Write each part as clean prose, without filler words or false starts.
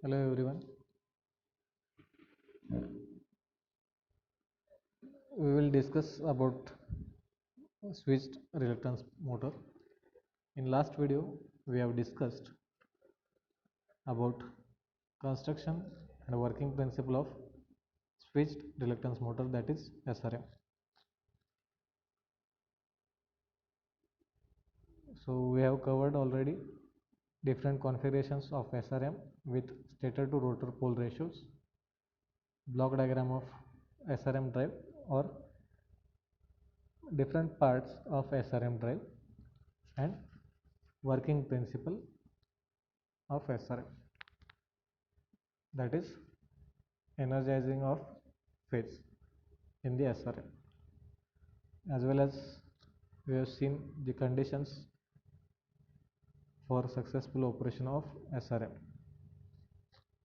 Hello everyone. We will discuss about switched reluctance motor. In last video, we have discussed about construction and working principle of switched reluctance motor, that is SRM. So we have covered already different configurations of SRM with stator to rotor pole ratios, block diagram of SRM drive or different parts of SRM drive and working principle of SRM, that is energizing of phase in the SRM, as well as we have seen the conditions for successful operation of SRM.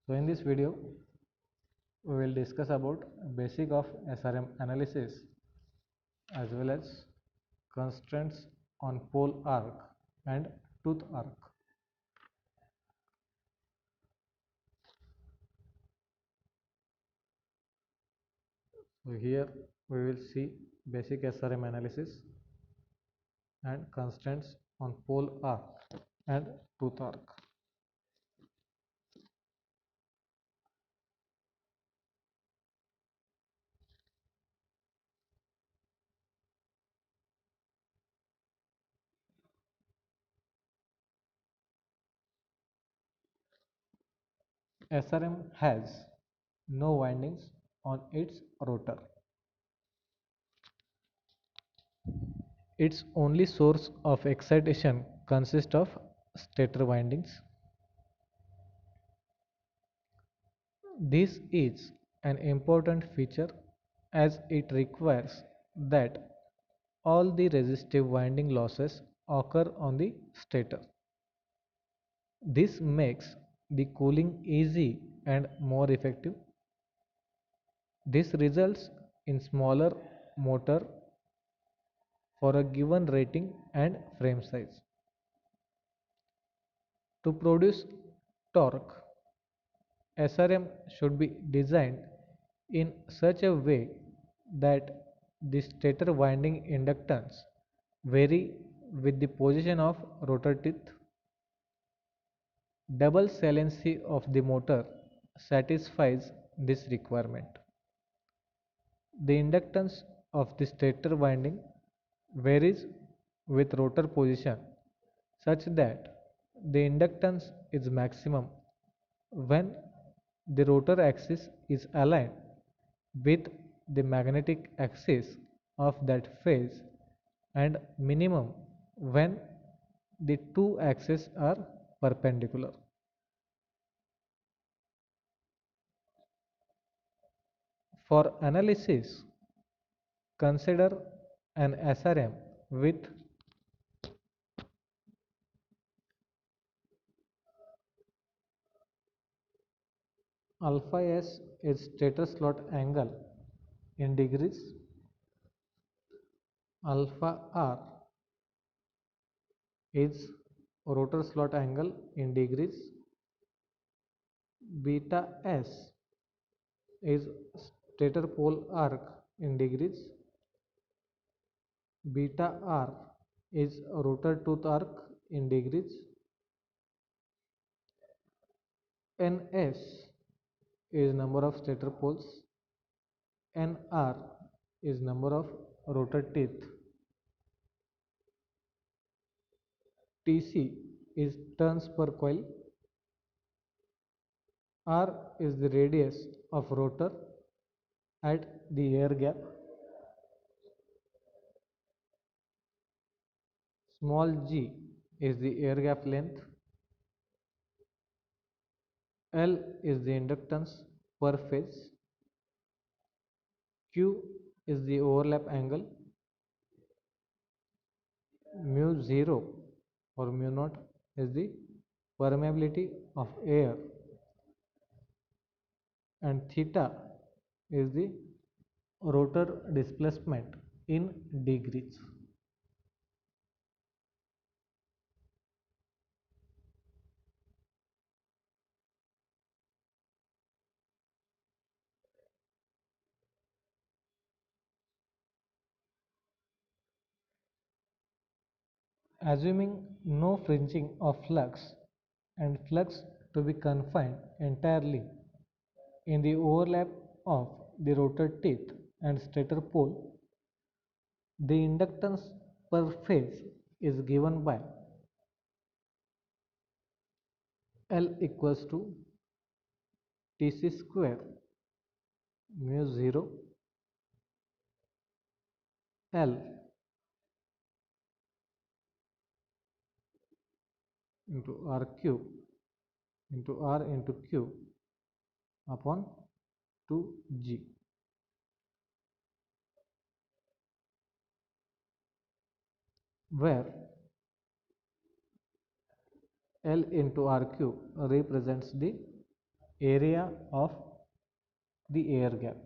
So in this video we will discuss about basic of SRM analysis as well as constraints on pole arc and tooth arc. So here we will see basic SRM analysis and constraints on pole arc and tooth arc. SRM has no windings on its rotor. Its only source of excitation consists of stator windings. This is an important feature as it requires that all the resistive winding losses occur on the stator. This makes the cooling easy and more effective. This results in smaller motor for a given rating and frame size. To produce torque, SRM should be designed in such a way that the stator winding inductance vary with the position of rotor teeth. Double saliency of the motor satisfies this requirement. The inductance of the stator winding varies with rotor position such that the inductance is maximum when the rotor axis is aligned with the magnetic axis of that phase and minimum when the two axes are perpendicular. For analysis, consider an SRM with alpha s is stator slot angle in degrees, alpha r is rotor slot angle in degrees, beta s is stator pole arc in degrees, beta r is rotor tooth arc in degrees, ns is number of stator poles, nr is number of rotor teeth, tc is turns per coil, r is the radius of rotor at the air gap, small g is the air gap length, L is the inductance per phase, Q is the overlap angle, mu 0 or mu naught is the permeability of air, and theta is the rotor displacement in degrees. Assuming no fringing of flux and flux to be confined entirely in the overlap of the rotor teeth and stator pole, the inductance per phase is given by L equals to Tc square mu 0 L into R cube into R into Q upon 2G, where L into R cube represents the area of the air gap.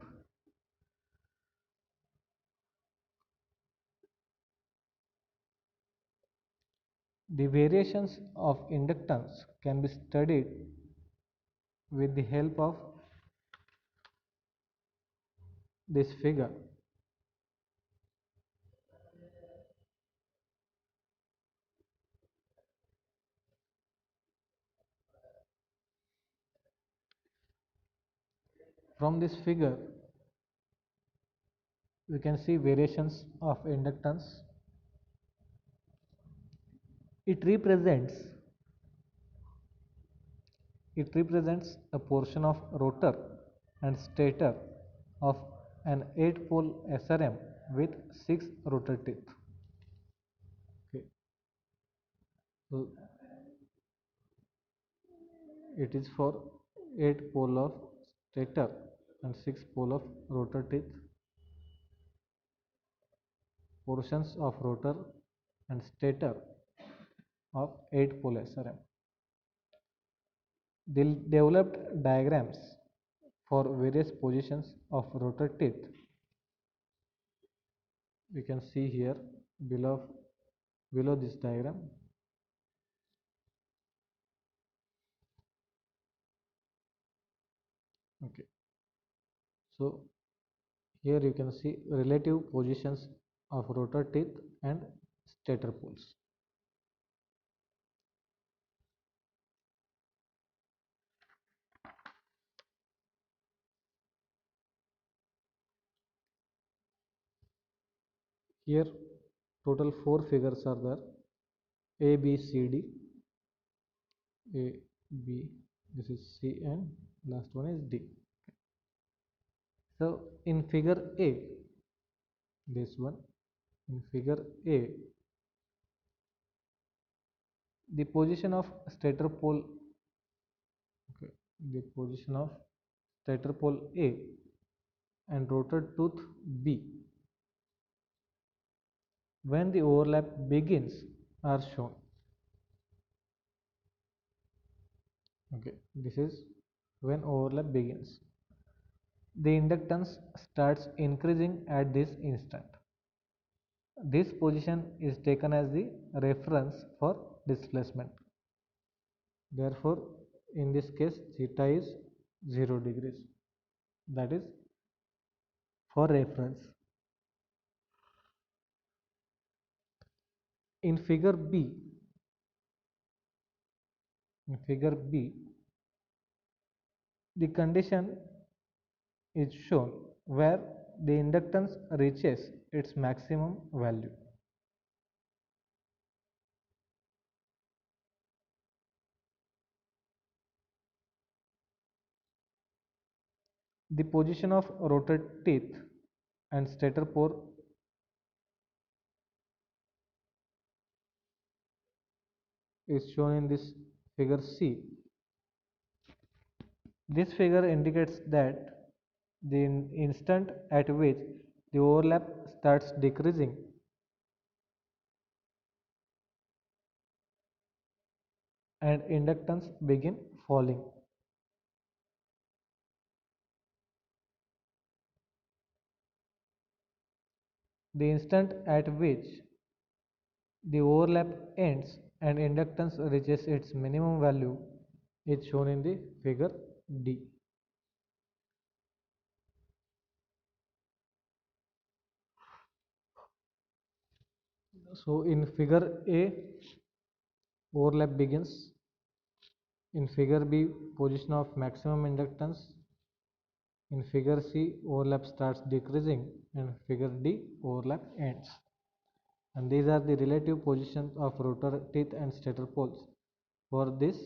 The variations of inductance can be studied with the help of this figure. From this figure, we can see variations of inductance. It represents it represents a portion of rotor and stator of an 8-pole SRM with 6 rotor teeth. Okay. So it is for 8 pole of stator and 6 pole of rotor teeth, portions of rotor and stator of 8 pole SRM. They developed diagrams for various positions of rotor teeth. We can see here below this diagram. Okay. So here you can see relative positions of rotor teeth and stator poles. Here total 4 figures are there: A, B, C, D. A, B, this is C, and last one is D. So in figure A, this one, in figure A, the position of stator pole, okay, the position of stator pole A and rotor tooth B when the overlap begins are shown. Okay, this is when overlap begins. The inductance starts increasing at this instant. This position is taken as the reference for displacement. Therefore, in this case, theta is 0 degrees. That is for reference. In figure B, the condition is shown where the inductance reaches its maximum value. The position of rotor teeth and stator pole is shown in this figure C. This figure indicates that the instant at which the overlap starts decreasing and inductance begin falling. The instant at which the overlap ends and inductance reaches its minimum value is shown in the figure D. So in figure A, overlap begins. In figure B, position of maximum inductance. In figure C, overlap starts decreasing, and figure D, overlap ends. And these are the relative positions of rotor teeth and stator poles for this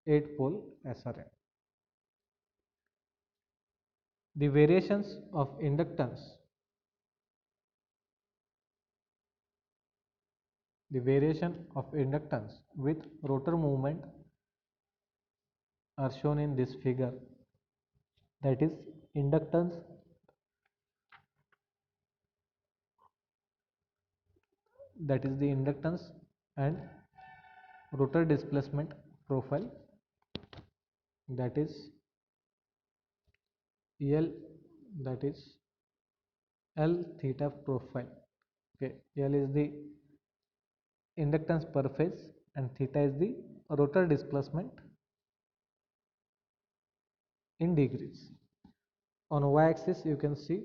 8-pole SRM. The variations of inductance. The variation of inductance with rotor movement are shown in this figure. That is inductance that is the inductance and rotor displacement profile, that is L, that is L theta profile. Okay, L is the inductance per phase and theta is the rotor displacement in degrees. On y-axis you can see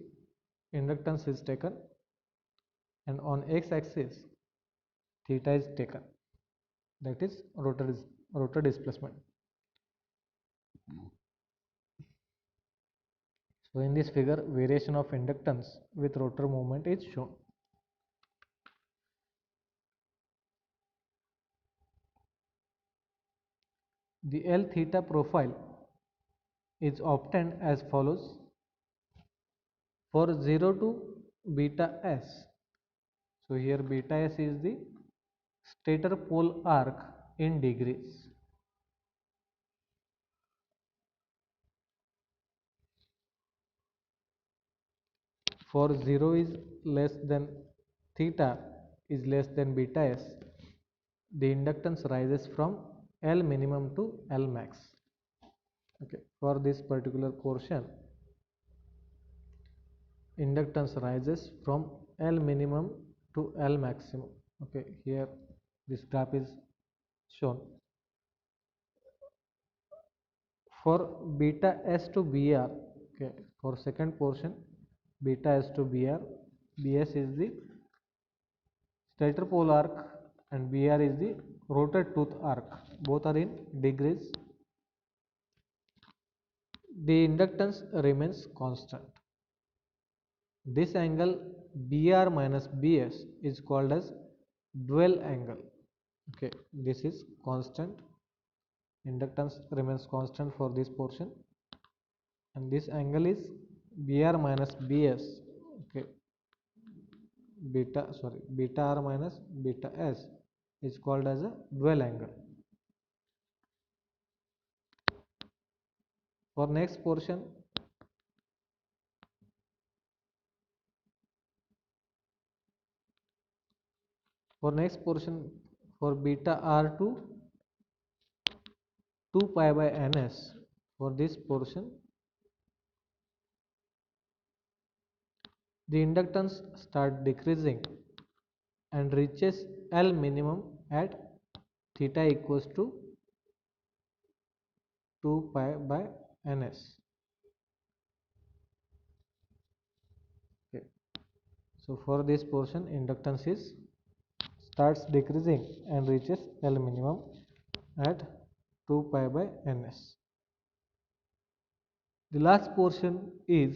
inductance is taken, and on x-axis theta is taken, that is rotor displacement. So in this figure, variation of inductance with rotor movement is shown. The L theta profile is obtained as follows. For 0 to beta s, so here beta s is the stator pole arc in degrees. For 0 is less than theta is less than beta s, the inductance rises from L minimum to L max. Okay, for this particular portion, inductance rises from L minimum to L maximum. Okay, here this graph is shown. For beta s to br, okay, for second portion beta s to br, bs is the stator pole arc and br is the rotor tooth arc, both are in degrees. The inductance remains constant. This angle br minus bs is called as dual angle. Okay, this is constant. Inductance remains constant for this portion, and this angle is br minus bs. Okay, beta r minus beta s is called as a dual angle. For next portion, for beta r to 2 pi by ns, for this portion the inductance start decreasing and reaches L minimum at theta equals to 2 pi by ns. Okay. So for this portion, inductance starts decreasing and reaches L minimum at 2 pi by ns. The last portion is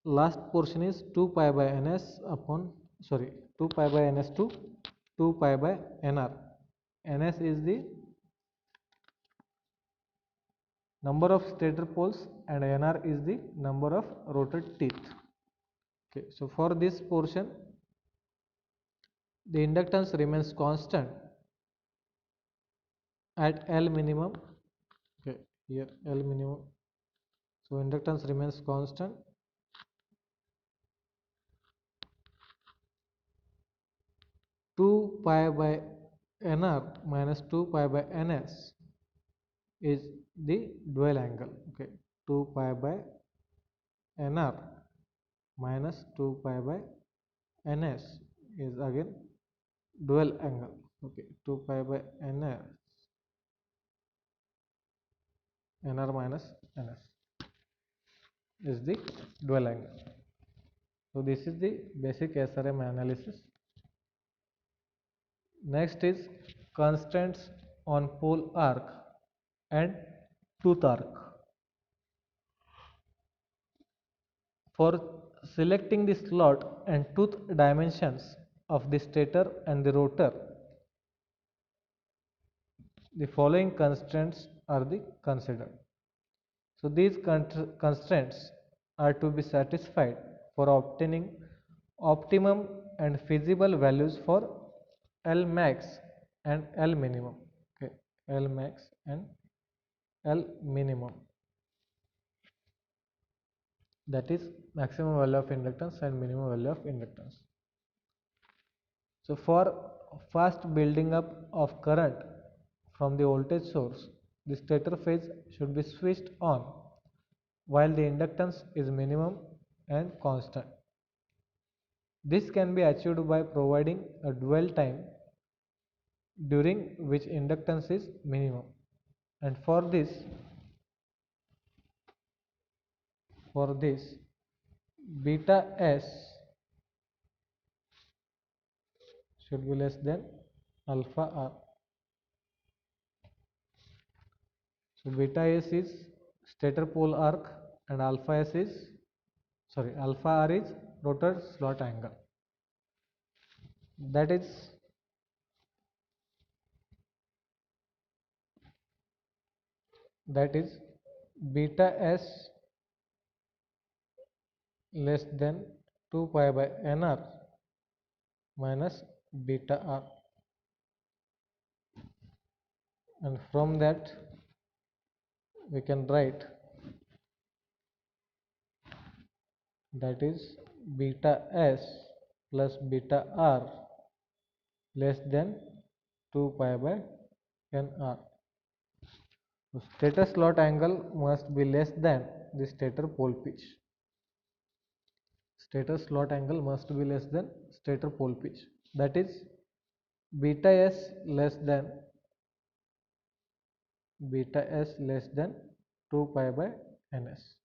2 pi by ns upon 2 pi by ns to 2 pi by nr. Ns is the number of stator poles and nr is the number of rotor teeth. Okay, so for this portion the inductance remains constant at L minimum. Okay, here L minimum, so inductance remains constant two pi by nr minus 2 pi by ns is the dual angle. Okay, 2 pi by nr minus 2 pi by ns is again dual angle. Okay, 2 pi by nr minus ns. is the dual angle. So this is the basic SRM analysis. Next is constraints on pole arc and tooth arc. For selecting the slot and tooth dimensions of the stator and the rotor, the following constraints are considered. So these constraints are to be satisfied for obtaining optimum and feasible values for L max and L minimum. Okay, L max and L minimum, that is maximum value of inductance and minimum value of inductance. So for fast building up of current from the voltage source, the stator phase should be switched on while the inductance is minimum and constant. This can be achieved by providing a dwell time during which inductance is minimum, and for this beta s should be less than alpha r. So beta s is stator pole arc and alpha r is rotor slot angle. That is beta s less than 2 pi by nr minus beta r, and from that we can write that is beta s plus beta r less than 2 pi by nr. So stator slot angle must be less than the stator pole pitch. Stator slot angle must be less than stator pole pitch, that is beta s less than 2 pi by ns.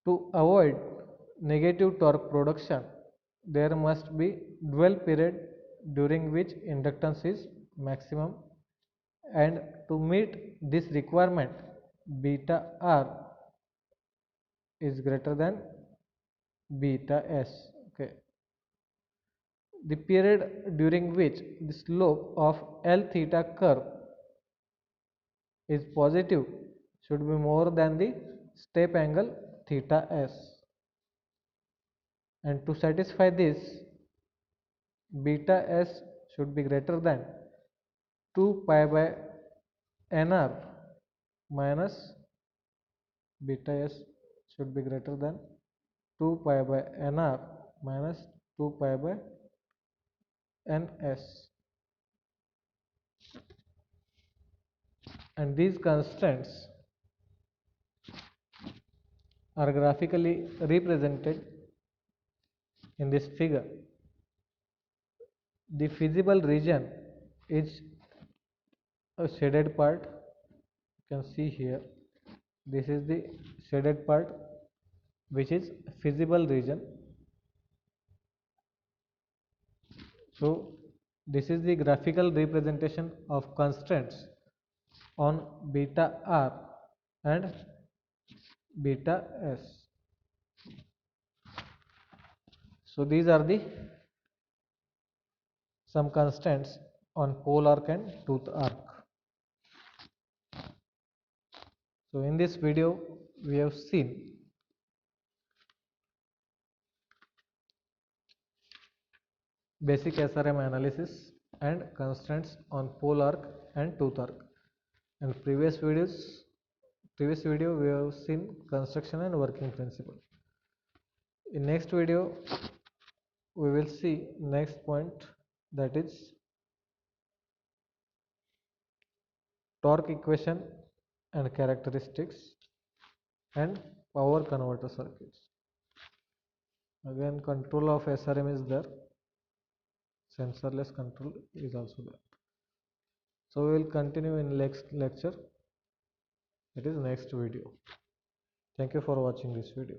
To avoid negative torque production, there must be dwell period during which inductance is maximum, and to meet this requirement, beta r is greater than beta s. Okay. The period during which the slope of L theta curve is positive should be more than the step angle theta s, and to satisfy this, beta s should be greater than 2 pi by nr minus beta s should be greater than 2 pi by nr minus 2 pi by ns, and these constants are graphically represented in this figure. The feasible region is a shaded part. You can see here, this is the shaded part which is feasible region. So this is the graphical representation of constraints on beta r and beta s. So these are the some constraints on pole arc and tooth arc. So in this video we have seen basic SRM analysis and constraints on pole arc and tooth arc. In previous video we have seen construction and working principle. In next video we will see next point, that is torque equation and characteristics and power converter circuits. Again, control of SRM is there, sensorless control is also there. So we will continue in next lecture, it is next video. Thank you for watching this video.